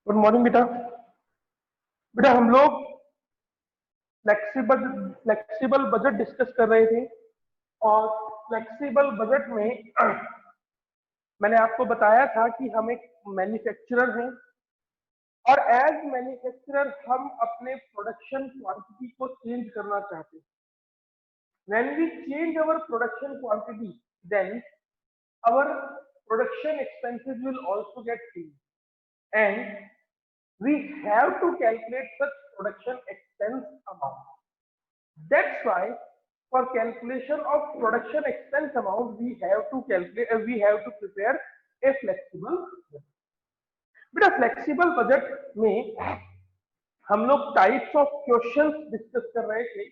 Good morning बेटा। बेटा हम लोग फ्लेक्सिबल फ्लेक्सिबल बजट डिस्कस कर रहे थे और फ्लेक्सिबल बजट में मैंने आपको बताया था कि हम एक मैन्युफैक्चरर हैं और एज मैन्युफैक्चरर हम अपने प्रोडक्शन क्वांटिटी को चेंज करना चाहते हैं। When we change our production quantity then our production expenses will also get changed and we have to calculate such production expense amount. That's why for calculation of production expense amount we have to calculate we have to prepare a flexible budget. बेटा flexible budget में हम लोग types of questions discuss कर रहे थे।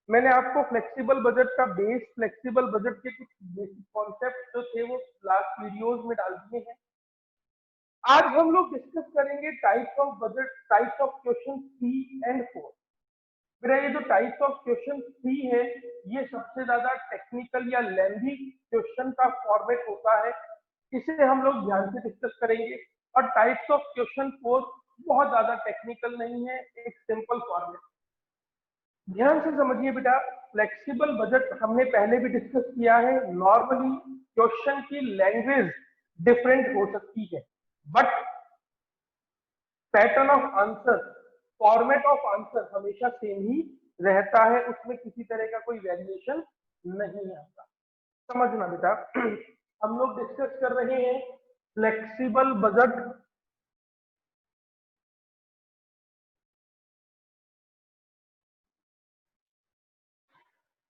मैंने आपको flexible budget का बेस, फ्लेक्सिबल बजट के कुछ बेसिक कॉन्सेप्ट जो थे वो लास्ट वीडियोस में डाल दिए हैं। आज हम लोग डिस्कस करेंगे types of budget, types of question 3 and 4। मेरा ये जो टाइप्स ऑफ क्वेश्चन 3 है ये सबसे ज्यादा टेक्निकल या लेंथी क्वेश्चन का फॉर्मेट होता है, इसे हम लोग ध्यान से डिस्कस करेंगे। और टाइप्स ऑफ क्वेश्चन 4 बहुत ज्यादा टेक्निकल नहीं है, एक सिंपल फॉर्मेट। ध्यान से समझिए बेटा, फ्लेक्सिबल बजट हमने पहले भी डिस्कस किया है। नॉर्मली क्वेश्चन की लैंग्वेज डिफरेंट हो सकती है but pattern of answer, format of answer हमेशा सेम ही रहता है, उसमें किसी तरह का कोई वेरिएशन नहीं आता। समझना बेटा, हम लोग डिस्कस कर रहे हैं flexible budget.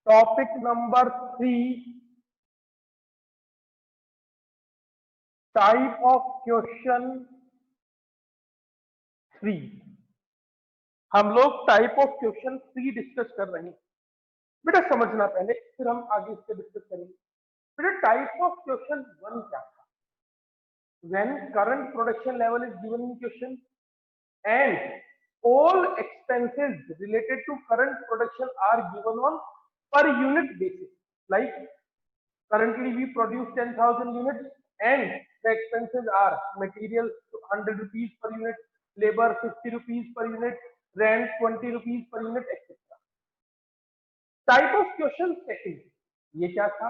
Topic number 3, type of question 3। हम लोग टाइप ऑफ क्वेश्चन 3 डिस्कस कर रहे हैं। बेटा समझना पहले, फिर हम आगे इससे डिस्कस करेंगे। बेटा टाइप ऑफ क्वेश्चन 1 क्या था? When current production level is given in question and all expenses related to current production are given on per unit basis, like currently we produce 10,000 units and the expenses are material 100 rupees per unit, labor 50 rupees per unit, rent 20 rupees per unit, etc. Type of question second, ये क्या था?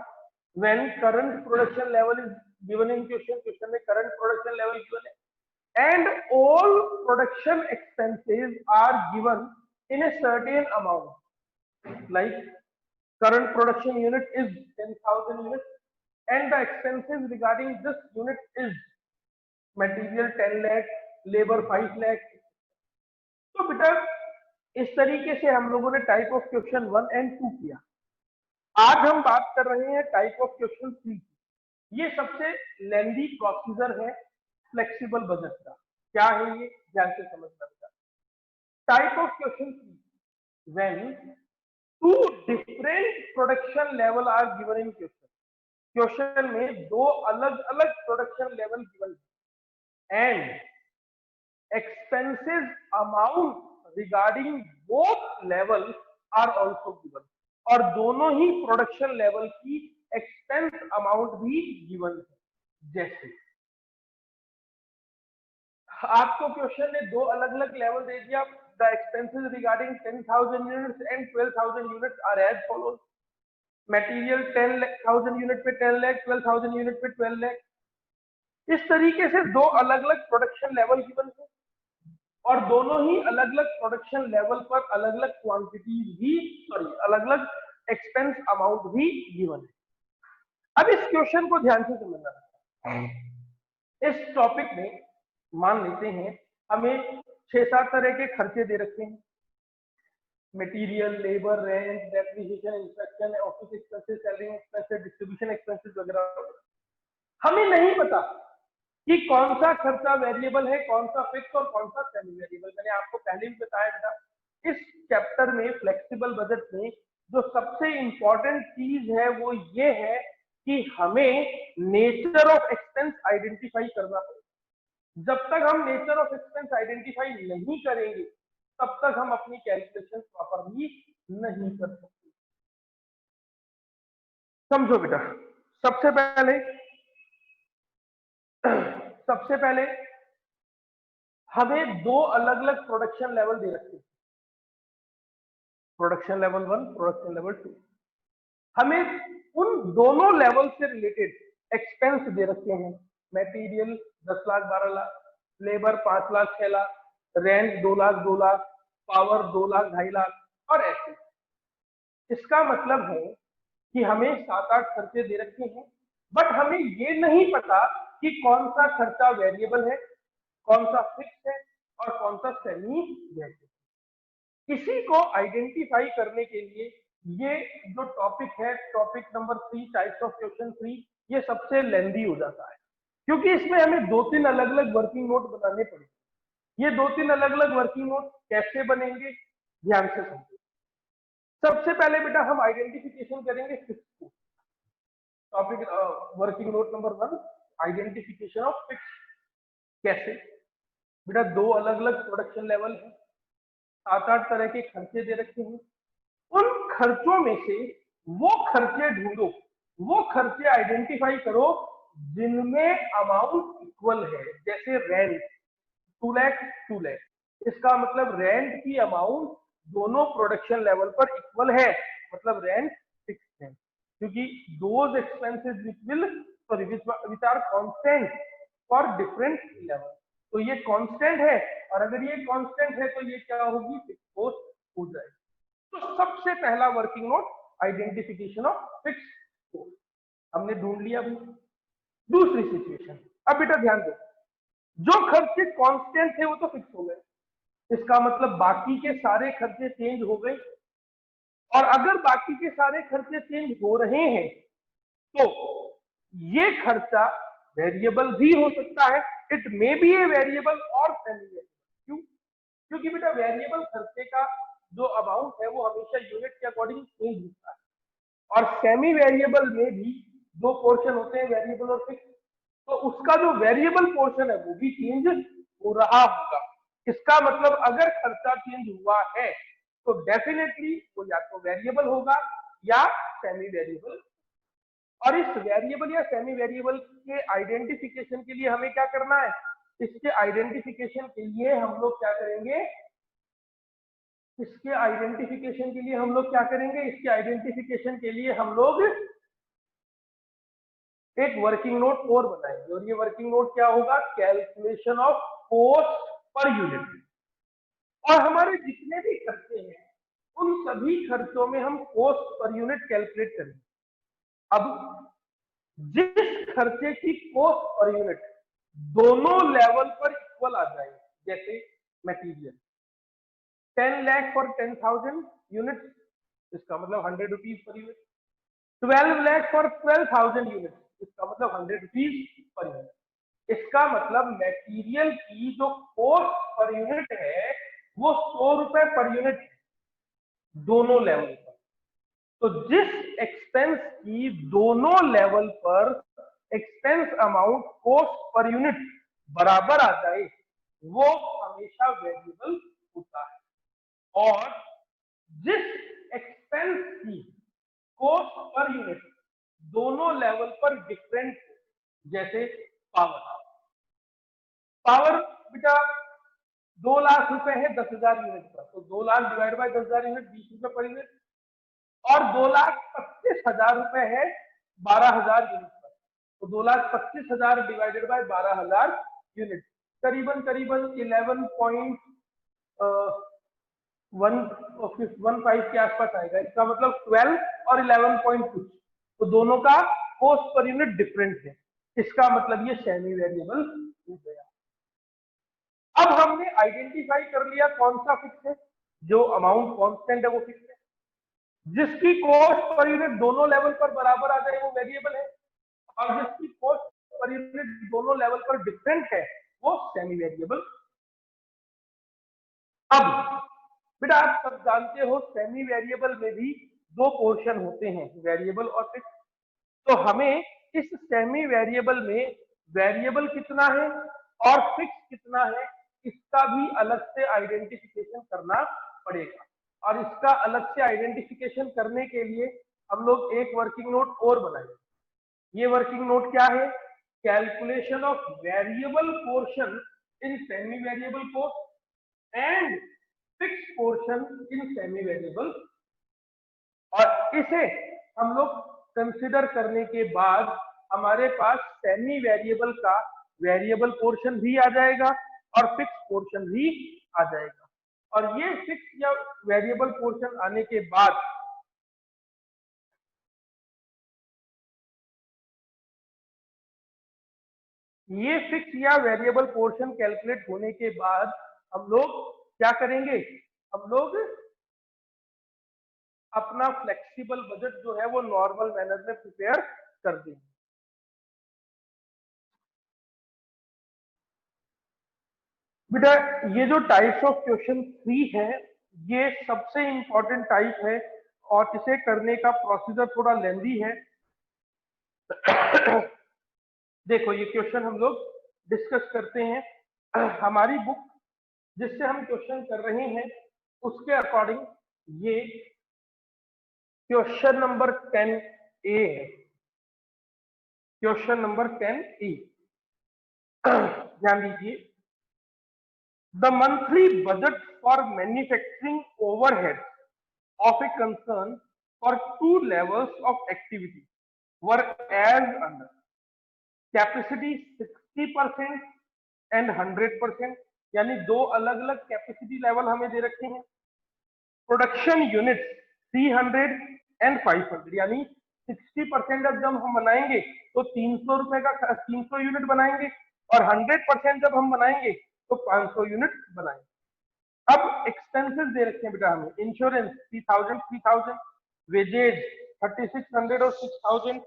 When current production level is given in question में current production level given है and all production expenses are given in a certain amount, like current production unit is 10,000 units and the expenses regarding this unit is material 10 lakh, labor 5 lakh। तो बेटा इस तरीके से हम लोगों ने type of question 1 and 2 किया। आज हम बात कर रहे हैं टाइप ऑफ क्वेश्चन 3। ये सबसे लेंदी प्रोसीजर है फ्लेक्सिबल बजट का। क्या है ये, ध्यान से समझना बेटा। Type of question 3, when two different production level are given in question. Question में दो अलग अलग प्रोडक्शन लेवल गिवन है and expenses amount regarding both level are also given, और दोनों ही प्रोडक्शन लेवल की एक्सपेंस अमाउंट भी गिवन है। जैसे आपको क्वेश्चन ने दो अलग अलग लेवल दे दिया, the expenses regarding 10,000 units and 12,000 units are as follows. Material 10,000 unit पे 10 लाख, 12,000 यूनिट पे 12 लाख। इस तरीके से दो अलग अलग प्रोडक्शन लेवल गिवन है और दोनों ही अलग अलग प्रोडक्शन लेवल पर अलग अलग क्वांटिटी भी, अलग अलग एक्सपेंस अमाउंट भी गिवन है। अब इस क्वेश्चन को ध्यान से समझना है। इस टॉपिक में मान लेते हैं हमें 6-7 तरह के खर्चे दे रखे हैं, material, labour, rent, depreciation, inspection, office expenses, salary expenses, distribution expenses वगैरह। हमें नहीं पता कि कौन सा खर्चा वेरिएबल है, कौन सा फिक्स और कौन सा सेमी वेरिएबल। मैंने आपको पहले भी बताया था, इस चैप्टर में फ्लेक्सिबल बजट में जो सबसे इंपॉर्टेंट चीज है वो ये है कि हमें नेचर ऑफ एक्सपेंस आइडेंटिफाई करना पड़ेगा। जब तक हम नेचर ऑफ एक्सपेंस आइडेंटिफाई नहीं करेंगे तब तक हम अपनी कैलकुलेशन प्रॉपरली नहीं कर सकते। समझो बेटा, सबसे पहले हमें दो अलग अलग प्रोडक्शन लेवल दे रखे हैं, प्रोडक्शन लेवल 1, प्रोडक्शन लेवल 2। हमें उन दोनों लेवल से रिलेटेड एक्सपेंस दे रखे हैं, material 10 lakh 12 lakh, labour 5 lakh 6 lakh, rent 2 lakh 2 lakh, power 2 lakh 2.5 lakh और ऐसे। इसका मतलब है कि हमें 7-8 खर्चे दे रखे हैं, बट हमें ये नहीं पता कि कौन सा खर्चा वेरिएबल है, कौन सा फिक्स है और कौन सा सेमी वेरिएबल। इसी को आइडेंटिफाई करने के लिए ये जो टॉपिक है, topic number 3 types of question 3, ये सबसे लेंदी हो जाता है, क्योंकि इसमें हमें 2-3 अलग अलग वर्किंग नोट बनाने पड़ेंगे। ये 2-3 अलग अलग वर्किंग नोट कैसे बनेंगे, ध्यान से समझिए। सबसे पहले बेटा हम आइडेंटिफिकेशन करेंगे फिक्स को। Topic working note number 1, identification of fix. कैसे बेटा, दो अलग अलग प्रोडक्शन लेवल है, 7-8 तरह के खर्चे दे रखे हैं, उन खर्चों में से वो खर्चे ढूंढो, वो खर्चे आइडेंटिफाई करो जिनमें अमाउंट इक्वल है। जैसे रेंट 2 लाख 2 लाख, इसका मतलब रेंट की अमाउंट दोनों प्रोडक्शन लेवल पर इक्वल है, मतलब रेंट फिक्स है, क्योंकि those expenses which are constant for different level. तो ये कांस्टेंट है, और अगर ये कांस्टेंट है तो ये क्या होगी, फिक्स कॉस्ट हो जाएगी। तो सबसे पहला working note identification of fix cost हमने ढूंढ लिया। दूसरी सिचुएशन, अब बेटा ध्यान दो, जो खर्चे कांस्टेंट थे वो तो फिक्स हो गए, इसका मतलब बाकी के सारे खर्चे चेंज हो गए। और अगर बाकी के सारे खर्चे चेंज हो रहे हैं तो ये खर्चा वेरिएबल भी हो सकता है, it may be a variable और सेमी वेरिएबल। क्यों? क्योंकि बेटा वेरिएबल खर्चे का जो अमाउंट है वो हमेशा यूनिट के अकॉर्डिंग चेंज होता है, और सेमी वेरिएबल में भी दो पोर्शन होते हैं, वेरिएबल और फिक्स, तो उसका जो वेरिएबल पोर्शन है वो भी चेंज हो रहा होगा। इसका मतलब अगर खर्चा चेंज हुआ है तो डेफिनेटली वो या तो वेरिएबल होगा या सेमी वेरिएबल। और इस वेरिएबल या सेमी वेरिएबल के आइडेंटिफिकेशन के लिए हमें क्या करना है, इसके आइडेंटिफिकेशन के लिए हम लोग क्या करेंगे, इसके आइडेंटिफिकेशन के लिए हम लोग क्या करेंगे, इसके आइडेंटिफिकेशन के लिए हम लोग एक वर्किंग नोट और बनाएंगे, और ये वर्किंग नोट क्या होगा, calculation of cost per unit. और हमारे जितने भी खर्चे हैं उन सभी खर्चों में हम कॉस्ट पर यूनिट कैलकुलेट करेंगे। अब जिस खर्चे की कॉस्ट पर यूनिट दोनों लेवल पर इक्वल आ जाए, जैसे मटेरियल 10 लाख फॉर 10,000 यूनिट, इसका मतलब 100 rupees per unit, 12 lakh for 12,000 unit, इसका मतलब 100 रुपीज पर यूनिट। इसका मतलब मटेरियल की जो कॉस्ट पर यूनिट है वो 100 रुपए पर यूनिट है दोनों लेवल पर। तो जिस एक्सपेंस की दोनों लेवल पर expense amount cost per unit बराबर आ जाए वो हमेशा वेरिएबल होता है, और जिस एक्सपेंस की कॉस्ट पर यूनिट दोनों लेवल पर डिफरेंट, जैसे पावर, पावर बेटा 2 लाख रुपए है 10,000 यूनिट पर, तो 2 लाख डिवाइड बाय 10,000 यूनिट 20 रुपए पर यूनिट, और 2,25,000 रुपए है 12,000 यूनिट पर, तो 2,25,000 डिवाइडेड बाय 12,000 यूनिट, करीबन करीबन 11.15 के आसपास आएगा। इसका मतलब 12 और 11 पॉइंट कुछ, तो दोनों का कॉस्ट पर यूनिट डिफरेंट है, इसका मतलब ये सेमी वेरिएबल हो गया। अब हमने आइडेंटिफाई कर लिया कौन सा फिक्स है, जो अमाउंट कांस्टेंट है वो फिक्स है, जिसकी कॉस्ट पर यूनिट दोनों लेवल पर बराबर आ जाए वो वेरिएबल है, और जिसकी कॉस्ट पर यूनिट दोनों लेवल पर डिफरेंट है वो सेमी वेरिएबल। अब बेटा आप सब जानते हो सेमी वेरिएबल में भी दो पोर्शन होते हैं, वेरिएबल और फिक्स। तो हमें इस सेमी वेरिएबल में वेरिएबल कितना है और फिक्स कितना है इसका भी अलग से आइडेंटिफिकेशन करना पड़ेगा, और इसका अलग से आइडेंटिफिकेशन करने के लिए हम लोग एक वर्किंग नोट और बनाएंगे। ये वर्किंग नोट क्या है, calculation of variable portion in semi variable cost and fixed portion in semi variable, और इसे हम लोग कंसिडर करने के बाद हमारे पास सेमी वेरिएबल का वेरिएबल पोर्शन भी आ जाएगा और फिक्स पोर्शन भी आ जाएगा। और ये फिक्स या वेरिएबल पोर्शन आने के बाद ये फिक्स या वेरिएबल पोर्शन कैलकुलेट होने के बाद हम लोग क्या करेंगे, हम लोग अपना फ्लेक्सिबल बजट जो है वो नॉर्मल मैनर में प्रिपेयर कर देंगे। बेटा ये जो टाइप्स ऑफ क्वेश्चन 3 है ये सबसे इंपॉर्टेंट टाइप है और इसे करने का प्रोसीजर थोड़ा लेंदी है। देखो ये क्वेश्चन हम लोग डिस्कस करते हैं। हमारी बुक जिससे हम क्वेश्चन कर रहे हैं उसके अकॉर्डिंग ये क्वेश्चन नंबर 10A है, क्वेश्चन नंबर 10A। ध्यान दीजिए, the monthly budget for manufacturing overhead of a concern for 2 levels of activity were as under: capacity 60% and 100%, यानी दो अलग अलग कैपेसिटी लेवल हमें दे रखे हैं। प्रोडक्शन यूनिट 300 and 500, यानी 60% जब हम बनाएंगे तो 300 रुपए का 300 यूनिट बनाएंगे और 100% जब हम बनाएंगे तो 500 यूनिट बनाएंगे। अब एक्सपेंसेस दे रखे हैं बेटा हमें, इंश्योरेंस 3000, वेजेज 3600 और 6000,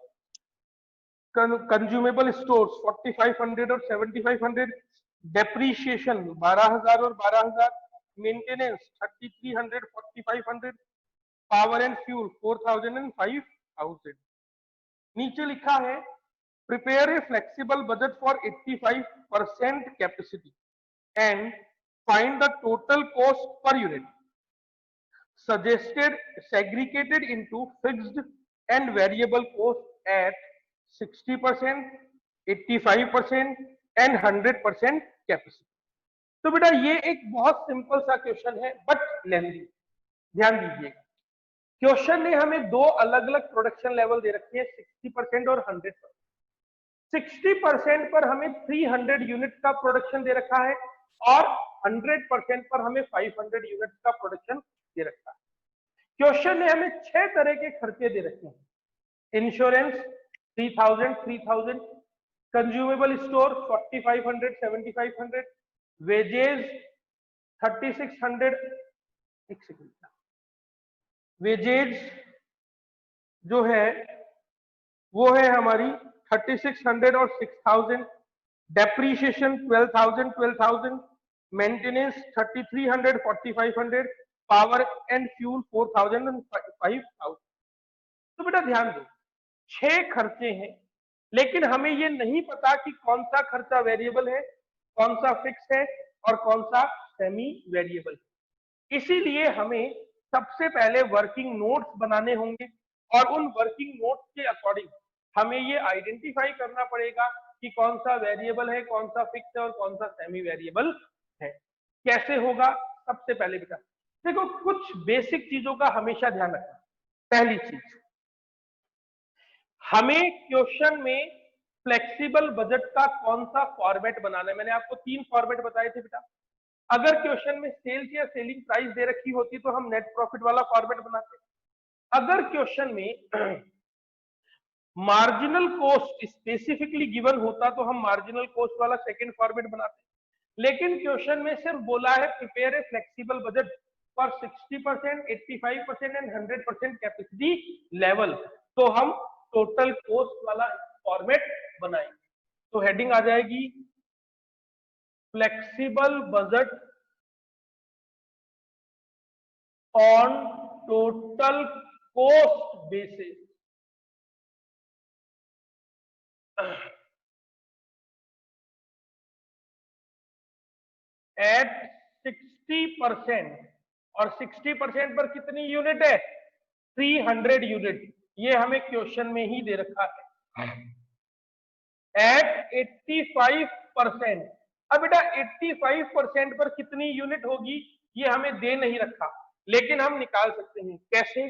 कंज्यूमेबल स्टोर्स 4500 और 7500, डेप्रीशिएशन 12000 और 12000, maintenance 3300 4500, power and fuel 4000 and 5000। नीचे लिखा है prepare a flexible budget for 85% capacity and find the total cost per unit suggested segregated into fixed and variable cost at 60%, 85% and 100% capacity. तो बेटा ये एक बहुत सिंपल सा क्वेश्चन है बट लेंदी। ध्यान दीजिएगा, क्वेश्चन ने हमें दो अलग अलग प्रोडक्शन लेवल दे रखे हैं, 60% और 100%। 60% पर हमें 300 यूनिट का प्रोडक्शन दे रखा है और 100% पर हमें 500 यूनिट्स का प्रोडक्शन दे रखा है। क्वेश्चन ने हमें 6 तरह के खर्चे दे रखे हैं, इंश्योरेंस 3000, कंज्यूमेबल स्टोर 4500 7500, वेजेज 3600, एक सेकंड, वेजेज जो है वो है हमारी 3600 और 6000, depreciation 12000, maintenance 3300 4500, power and fuel 4000 and 5000। तो बेटा ध्यान दो, 6 खर्चे हैं लेकिन हमें ये नहीं पता कि कौन सा खर्चा वेरिएबल है, कौन सा फिक्स है और कौन सा सेमी वेरिएबल है। इसीलिए हमें सबसे पहले वर्किंग नोट्स बनाने होंगे और उन वर्किंग नोट्स के अकॉर्डिंग हमें ये आइडेंटिफाई करना पड़ेगा कि कौन सा वेरिएबल है, कौन सा फिक्स है और कौन सा सेमी वेरिएबल है। कैसे होगा? सबसे पहले बेटा देखो, कुछ बेसिक चीजों का हमेशा ध्यान रखना। पहली चीज, हमें क्वेश्चन में फ्लेक्सिबल बजट का कौन सा फॉर्मेट बनाना है। मैंने आपको 3 फॉर्मेट बताए थे बेटा। अगर क्वेश्चन में सेल्स या सेलिंग प्राइस दे रखी होती तो हम नेट प्रॉफिट वाला फॉर्मेट बनाते। अगर क्वेश्चन में मार्जिनल कॉस्ट स्पेसिफिकली गिवन होता तो हम मार्जिनल कॉस्ट वाला सेकंड फॉर्मेट बनाते। लेकिन क्वेश्चन में सिर्फ बोला है prepare a flexible budget for 60%, 85% and 100% capacity level, तो हम टोटल कॉस्ट वाला फॉर्मेट बनाएंगे। तो हेडिंग आ जाएगी flexible budget on total cost basis at 60%, और 60% पर कितनी यूनिट है? 300 यूनिट। ये हमें क्वेश्चन में ही दे रखा है। एट 85%, अब बेटा 85% पर कितनी यूनिट होगी ये हमें दे नहीं रखा, लेकिन हम निकाल सकते हैं। कैसे?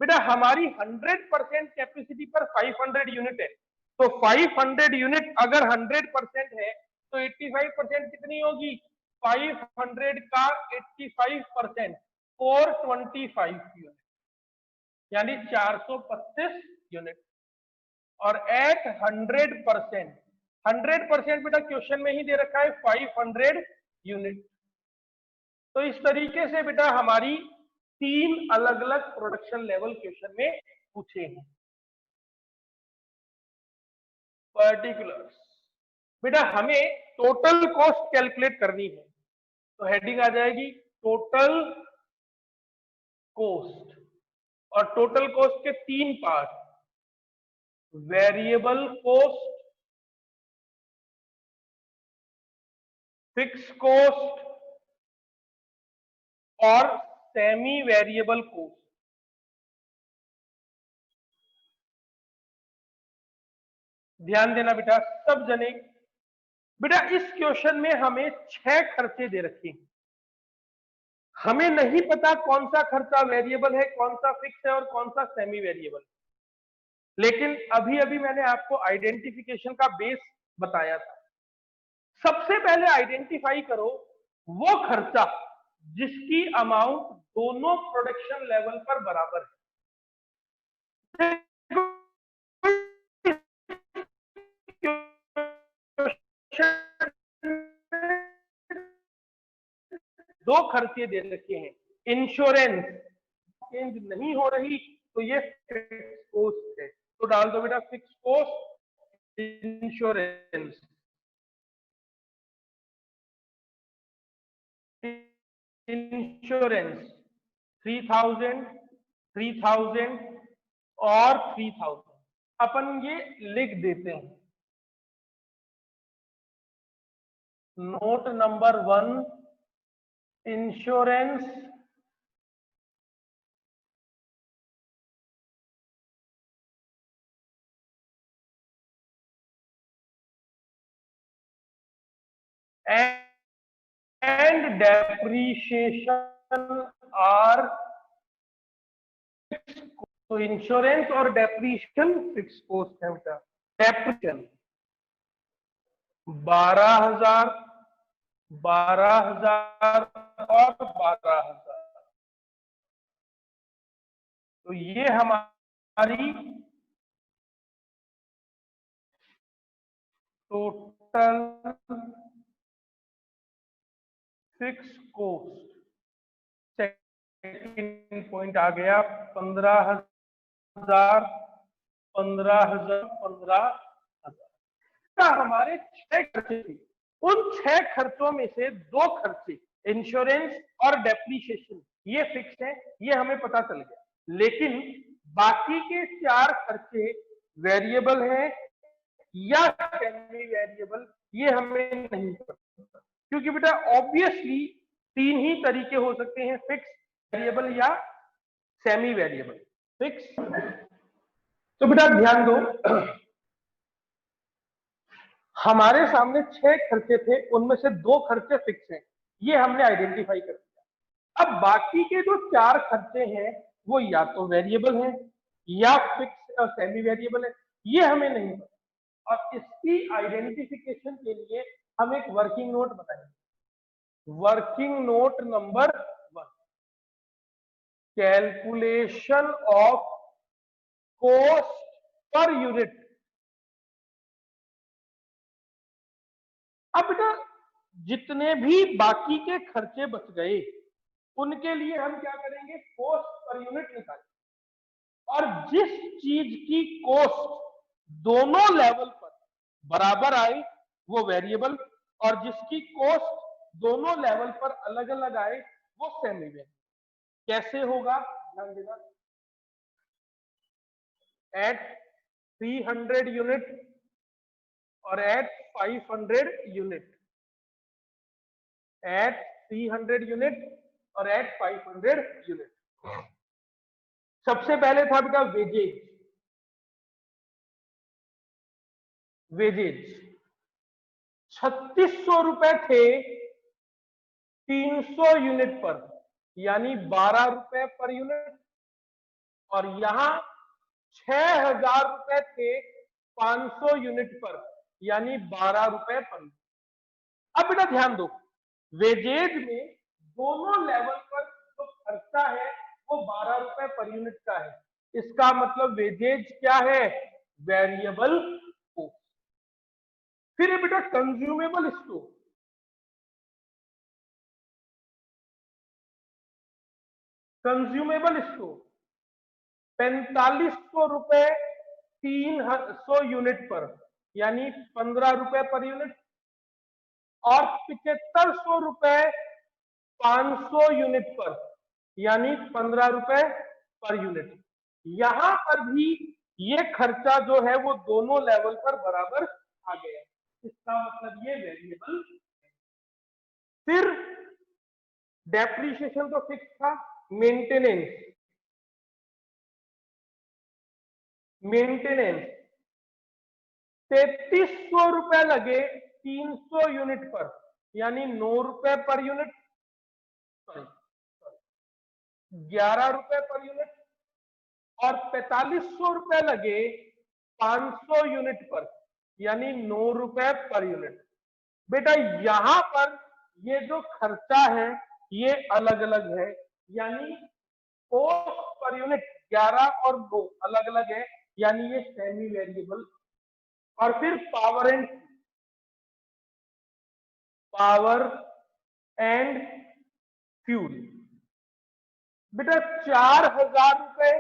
बेटा हमारी 100% कैपेसिटी पर 500 यूनिट है, तो 500 यूनिट अगर 100% है तो 85% कितनी होगी? 500 का 85% 425 यूनिट, यानी 425 यूनिट। और एट 100%, 100% बेटा क्वेश्चन में ही दे रखा है 500 यूनिट। तो इस तरीके से बेटा हमारी 3 अलग अलग प्रोडक्शन लेवल क्वेश्चन में पूछे हैं। पर्टिकुलर्स बेटा हमें टोटल कॉस्ट कैलकुलेट करनी है, तो हेडिंग आ जाएगी टोटल कॉस्ट। और टोटल कॉस्ट के 3 part, variable cost, fix cost और सेमी वेरिएबल कॉस्ट। ध्यान देना बेटा सब जने। बेटा इस क्वेश्चन में हमें 6 खर्चे दे रखे हैं। हमें नहीं पता कौन सा खर्चा वेरिएबल है, कौन सा फिक्स है और कौन सा सेमी वेरिएबल, लेकिन अभी अभी मैंने आपको आइडेंटिफिकेशन का बेस बताया था। सबसे पहले आइडेंटिफाई करो वो खर्चा जिसकी अमाउंट दोनों प्रोडक्शन लेवल पर बराबर है। दो खर्चे दे रखे हैं, इंश्योरेंस चेंज नहीं हो रही तो ये फिक्स कॉस्ट है, तो डाल दो बेटा फिक्स कॉस्ट इंश्योरेंस। इंश्योरेंस 3000, 3000 और 3000 अपन ये लिख देते हैं। Note number 1, insurance and depreciation are fixed। तो इंश्योरेंस और डेप्रीशिएशन फिक्स कॉस्ट है बेटा। डेप्रीशिएशन 12,000, 12,000 और 12,000, तो ये हमारी total fix cost. Second point आ गया 15,000, 15,000, 15,000। हमारे 6 खर्चे थे, उन 6 खर्चों में से 2 खर्चे इंश्योरेंस और डेप्रीशिएशन ये फिक्स है, ये हमें पता चल गया। लेकिन बाकी के 4 खर्चे वेरिएबल हैं या सेमी वेरिएबल ये हमें नहीं पता, क्योंकि बेटा ऑब्वियसली 3 ही तरीके हो सकते हैं, फिक्स, वेरिएबल या सेमी वेरिएबल। फिक्स, तो बेटा ध्यान दो हमारे सामने 6 खर्चे थे, उनमें से 2 खर्चे फिक्स हैं, ये हमने आइडेंटिफाई कर दिया। अब बाकी के जो 4 खर्चे हैं वो या तो वेरिएबल हैं या फिक्स और सेमी वेरिएबल है, ये हमें नहीं पता। और इसकी आइडेंटिफिकेशन के लिए हम एक वर्किंग नोट बनाएंगे। Working note number 1, calculation of cost per unit. अब बेटा जितने भी बाकी के खर्चे बच गए उनके लिए हम क्या करेंगे, कॉस्ट पर यूनिट निकालेंगे। और जिस चीज की कॉस्ट दोनों लेवल पर बराबर आए वो वेरिएबल, और जिसकी कॉस्ट दोनों लेवल पर अलग अलग आए वो सेमी वेरिएबल। कैसे होगा ध्यान देना। एट 300 यूनिट और एट 500 यूनिट, एट 300 यूनिट और एट 500 यूनिट। सबसे पहले था बेटा वेजेज। वेजेज 3600 रुपए थे 300 यूनिट पर, यानी 12 रुपए पर यूनिट, और यहां 6000 रुपए थे 500 यूनिट पर, यानी 12 रुपए पर यूनिट। अब बेटा ध्यान दो, वेजेज में दोनों लेवल पर जो खर्चा है वो 12 रुपए पर यूनिट का है। इसका मतलब वेजेज क्या है? Variable cost. फिर है बेटा कंज्यूमेबल स्टोर। कंज्यूमेबल स्टोर 4500 रुपए 300 यूनिट पर, यानी 15 रुपए पर यूनिट, और 7500 रुपए 500 यूनिट पर, यानी 15 रुपए पर यूनिट। यहां पर भी ये खर्चा जो है वो दोनों लेवल पर बराबर आ गया। इसका मतलब ये वेरिएबल। फिर डेप्रिसिएशन तो फिक्स था। मेंटेनेंस, मेंटेनेंस 3300 रुपए लगे 300 यूनिट पर, यानी 9 रुपए पर यूनिट, 11 रुपए पर यूनिट, और 4500 रुपए लगे 500 यूनिट पर, यानी 9 रुपए पर यूनिट। बेटा यहां पर ये जो खर्चा है ये अलग अलग है, यानी कॉस्ट पर यूनिट 11 और 9 अलग अलग है, यानी ये सेमी वेरिएबल। और फिर पावर एंड फ्यूल, बेटा 4000 रुपए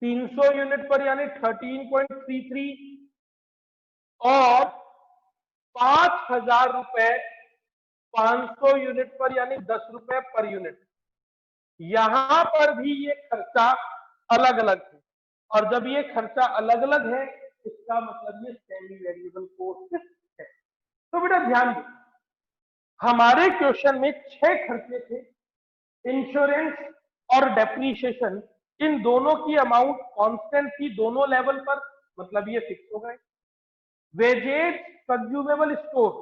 300 यूनिट पर, यानी 13.33, और 5000 रुपए 500 यूनिट पर, यानी 10 रुपए पर यूनिट। यहां पर भी ये खर्चा अलग अलग है, और जब ये खर्चा अलग अलग है इसका मतलब ये सेमी वेरिएबल कॉस्ट है। तो बेटा ध्यान दो, हमारे क्वेश्चन में 6 खर्चे थे। इंश्योरेंस और डेप्रिसिएशन, इन दोनों की अमाउंट कांस्टेंट थी दोनों लेवल पर, मतलब ये फिक्स हो गए। वेजेज, कंज्यूमेबल स्टोर,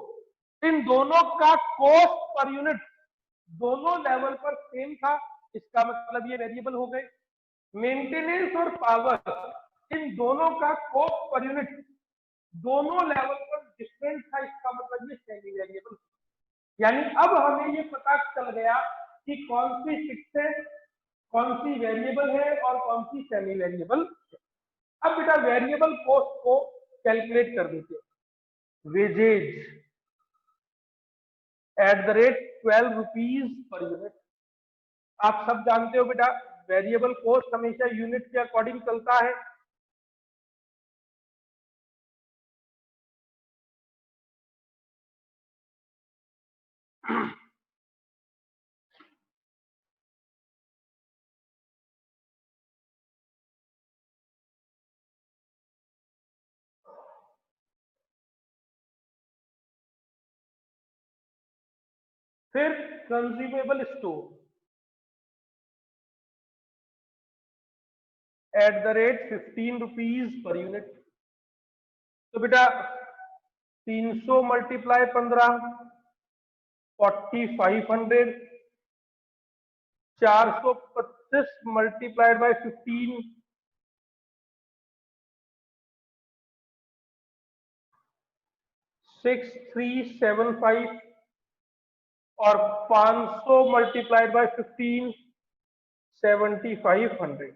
इन दोनों का कॉस्ट पर यूनिट दोनों लेवल पर सेम था, इसका मतलब ये वेरिएबल हो गए। मेंटेनेंस और पावर, इन दोनों का कॉस्ट पर यूनिट दोनों लेवल पर डिफरेंट था, इसका मतलब ये सेमी वेरिएबल। यानी अब हमें ये पता चल गया कि कौन सी फिक्स है, कौन सी वेरिएबल है और कौन सी सेमी वेरिएबल। अब बेटा वेरिएबल कॉस्ट को कैलकुलेट कर देते हैं। Wages at the rate 12 rupees per unit. आप सब जानते हो बेटा वेरिएबल कॉस्ट हमेशा यूनिट के अकॉर्डिंग चलता है। फिर consumable store at the rate 15 rupees per unit. तो बेटा 300 मल्टीप्लाई 15 4500, 425 मल्टीप्लाइड बाय 15 6375, और 500 multiplied by 15 7500।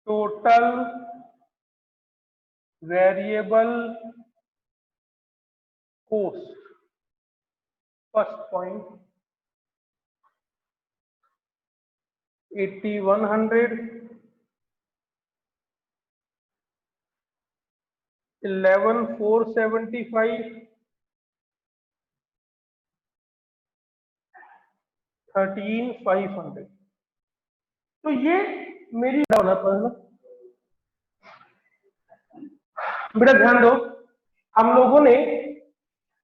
Total variable cost, first point 8100, 11475, 13500। तो ये मेरी होना पड़ेगा। बेटा ध्यान दो, हम लोगों ने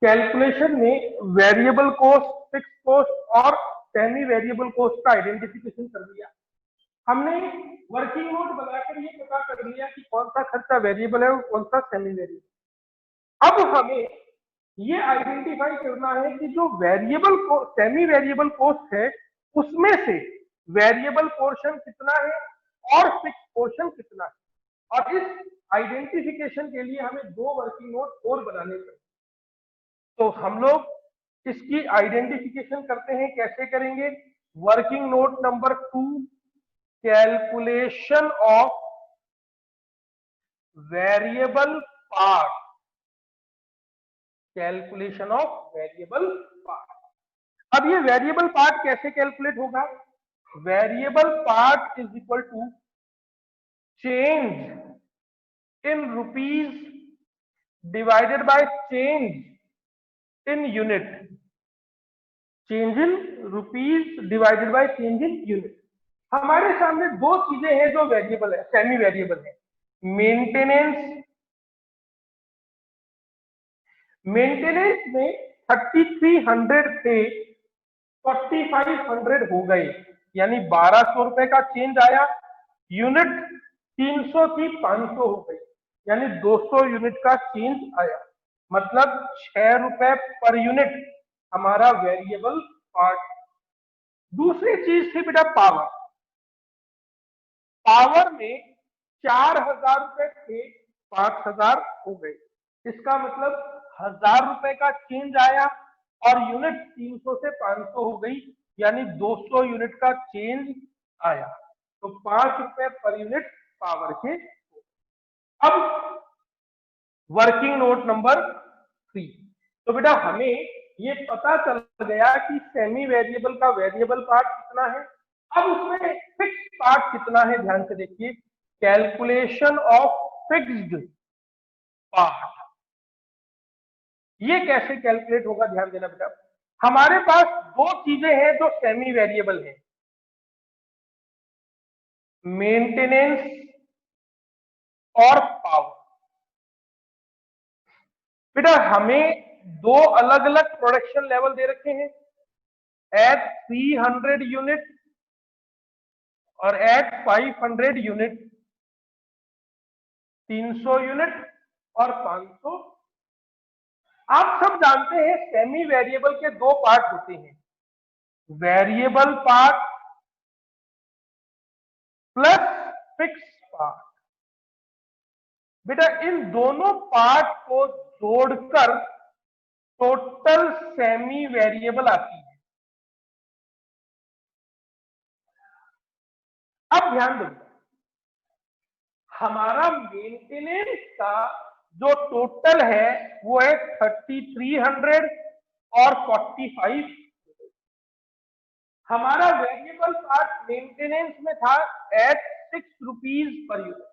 कैलकुलेशन में वेरिएबल कॉस्ट, फिक्स कॉस्ट और सेमी वेरिएबल कॉस्ट का आइडेंटिफिकेशन कर दिया। हमने वर्किंग नोट बनाकर ये पता खर्चा वेरिएबल है और कौन सा सेमी वेरिएबल। अब हमें ये आइडेंटिफाई करना है कि जो वेरिएबल को सेमी वेरिएबल कॉस्ट है उसमें से वेरिएबल पोर्शन कितना है और फिक्स पोर्शन कितना है। और इस आइडेंटिफिकेशन के लिए हमें 2 वर्किंग नोट और बनाने पड़ेंगे। तो हम लोग इसकी आइडेंटिफिकेशन करते हैं, कैसे करेंगे। Working note number 2, calculation of variable part, calculation of variable part. अब ये वेरिएबल पार्ट कैसे कैलकुलेट होगा। Variable part is equal to change in rupees divided by change in unit, change in rupees divided by change in unit. हमारे सामने 2 चीजें हैं जो variable है, सेमी वेरिएबल है। मेंटेनेंस, मेंटेनेंस में 3300 थे 4500 हो गए, यानी 1200 रुपए का चेंज आया। यूनिट 300 थी 500 हो गई, यानी 200 यूनिट का चेंज आया। मतलब 6 रुपए पर यूनिट हमारा वेरिएबल पार्ट। दूसरी चीज थी बेटा पावर। पावर में 4000 रुपए थे 5000 हो गए, इसका मतलब 1000 रुपए का चेंज आया और यूनिट 300 से 500 हो गई, यानी 200 यूनिट का चेंज आया। तो 5 रुपए पर यूनिट पावर के। अब वर्किंग नोट नंबर 3। तो बेटा हमें ये पता चल गया कि सेमी वेरिएबल का वेरिएबल पार्ट कितना है। अब उसमें फिक्स पार्ट कितना है, ध्यान से देखिए। कैलकुलेशन ऑफ फिक्स्ड पार्ट, ये कैसे कैलकुलेट होगा, ध्यान देना बेटा। हमारे पास 2 चीजें हैं जो सेमी वेरिएबल है, मेंटेनेंस और पावर। बेटा हमें 2 अलग अलग प्रोडक्शन लेवल दे रखे हैं, एट 300 यूनिट और एट 500 यूनिट, 300 यूनिट और 500। आप सब जानते हैं सेमी वेरिएबल के 2 पार्ट होते हैं, variable part plus fix part. बेटा इन दोनों पार्ट को जोड़कर टोटल सेमी वेरिएबल आती है। अब ध्यान दो, हमारा मेंटेनेंस का जो टोटल है वो है 3300 और 45। हमारा वेरिएबल पार्ट मेंटेनेंस में था एट 6 रुपीज पर यूनिट।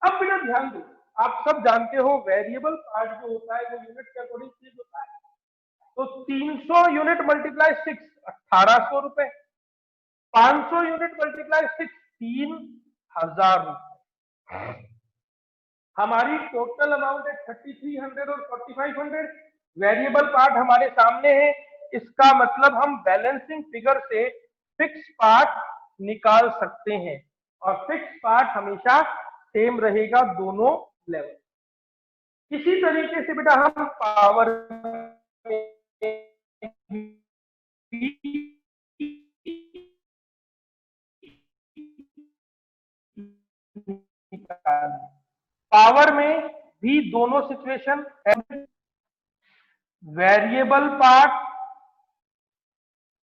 अब बेटा ध्यान दो, आप सब जानते हो वेरिएबल पार्ट जो होता है वो यूनिट के अकॉर्डिंग चेंज होता है। तो 300 यूनिट मल्टीप्लाई 6 1800 रुपए, 500 यूनिट मल्टीप्लाई 6 3000 रुपए। हमारी टोटल अमाउंट है 3300 और 4500। वेरिएबल पार्ट हमारे सामने है, इसका मतलब हम बैलेंसिंग फिगर से फिक्स पार्ट निकाल सकते हैं और फिक्स पार्ट हमेशा सेम रहेगा दोनों लेवल। इसी तरीके से बेटा हम पावर पावर में भी दोनों situation, variable part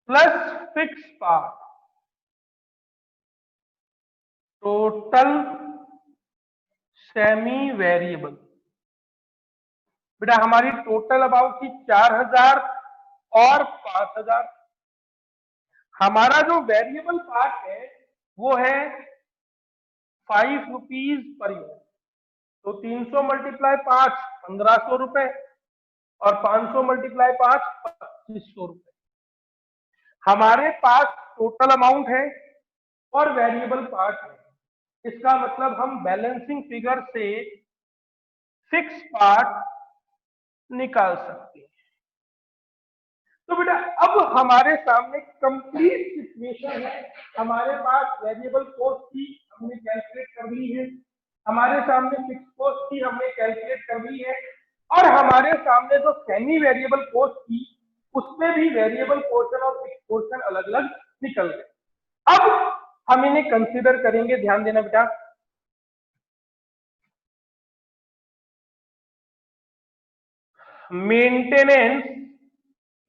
plus fix part, total semi variable. बेटा हमारी टोटल अमाउंट थी 4000 और 5000। हमारा जो वेरिएबल पार्ट है वो है 5 रुपीज पर यूनिट। तो 300 मल्टीप्लाई 5 1500 रुपए और 500 मल्टीप्लाई 5 2500 रुपए। हमारे पास टोटल अमाउंट है और वेरिएबल पार्ट है, इसका मतलब हम बैलेंसिंग फिगर से फिक्स पार्ट निकाल सकते हैं। तो बेटा अब हमारे सामने कंप्लीट सिचुएशन है। हमारे पास वेरिएबल कॉस्ट की हमने कैलकुलेट कर ली है, हमारे सामने फिक्स कॉस्ट थी, हमने कैलकुलेट कर ली है, और हमारे सामने जो सेमी वेरिएबल कॉस्ट थी उसमें भी वेरिएबल पोर्शन और फिक्स पोर्शन अलग अलग निकल गए। अब हम इन्हें कंसीडर करेंगे, ध्यान देना बेटा।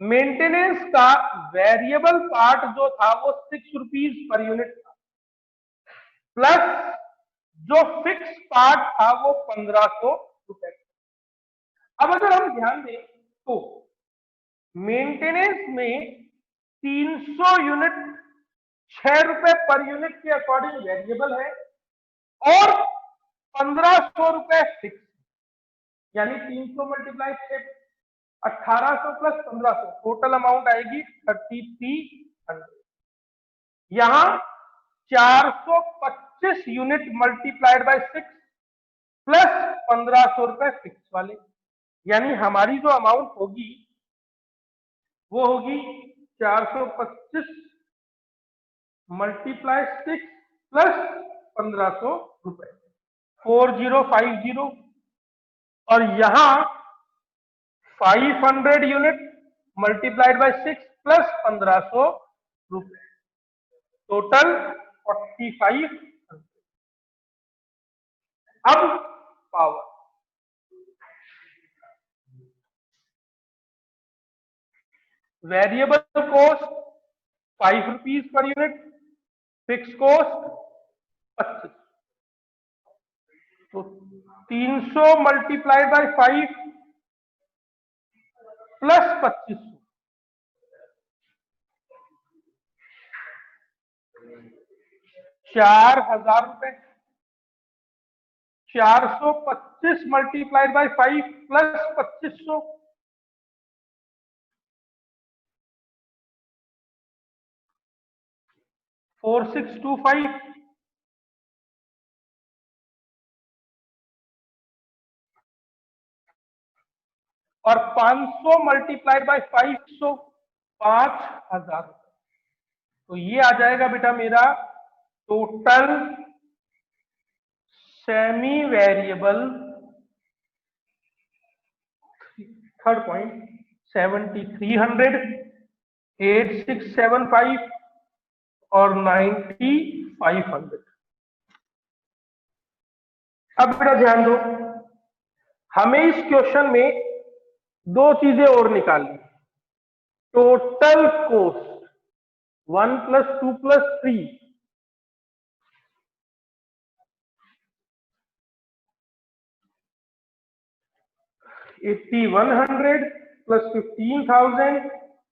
मेंटेनेंस का वेरिएबल पार्ट जो था वो 6 रुपीज पर यूनिट था, प्लस जो फिक्स पार्ट था वो 1500 रुपए। अब अगर हम ध्यान दें तो मेंटेनेंस में 300 यूनिट 6 रुपए पर यूनिट के अकॉर्डिंग वेरिएबल है और 1500 रुपए फिक्स, यानी 300 मल्टीप्लाई 6 1800 प्लस 1500 टोटल अमाउंट आएगी 3300। यहां 425 यूनिट मल्टीप्लाइड बाय 6 प्लस 1500 रुपए फिक्स वाले, यानी हमारी जो अमाउंट होगी वो होगी 425 मल्टीप्लाई 6 प्लस 1500 रुपए 4050, और यहां 500 यूनिट मल्टीप्लाइड बाय 6 प्लस 1500 रुपए, टोटल 4500। अब power, variable cost 5 rupees per unit, fix cost 25, तो 300 मल्टीप्लाइड बाय 5 प्लस 2500, 4000 रुपए। 425 मल्टीप्लाइड बाय 5 प्लस 2500, 4625, और 500 मल्टीप्लाइड बाय 500 5000। तो ये आ जाएगा बेटा मेरा total semi variable, third point 7300, 8675 और 9500। अब बेटा ध्यान दो, हमें इस क्वेश्चन में दो चीजें और निकालनी। Total cost 1 plus 2 plus 3, 8100 plus 15000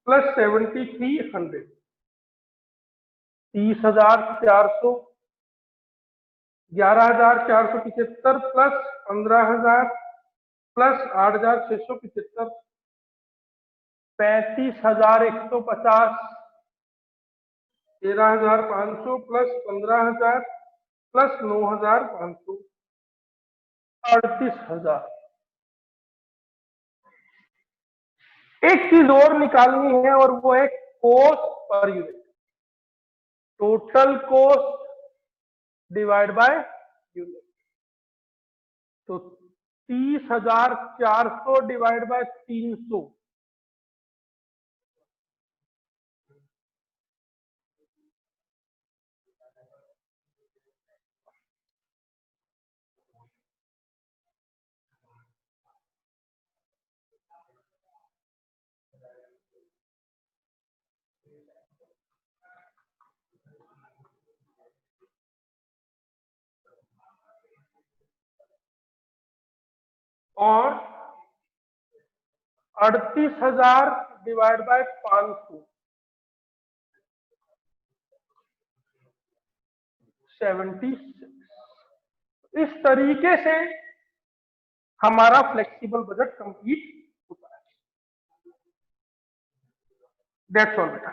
plus 7300, 30400, 11475 plus 15000 plus 8675, 35150, 13500 plus 15000 plus 9500, 38000। एक चीज और निकालनी है और वो है cost per unit, total cost divide by unit. तो 30400 डिवाइड बाय 300, और 38000 डिवाइड बाय 500, 76। इस तरीके से हमारा फ्लेक्सिबल बजट कंप्लीट होता है। दैट्स ऑल बेटा।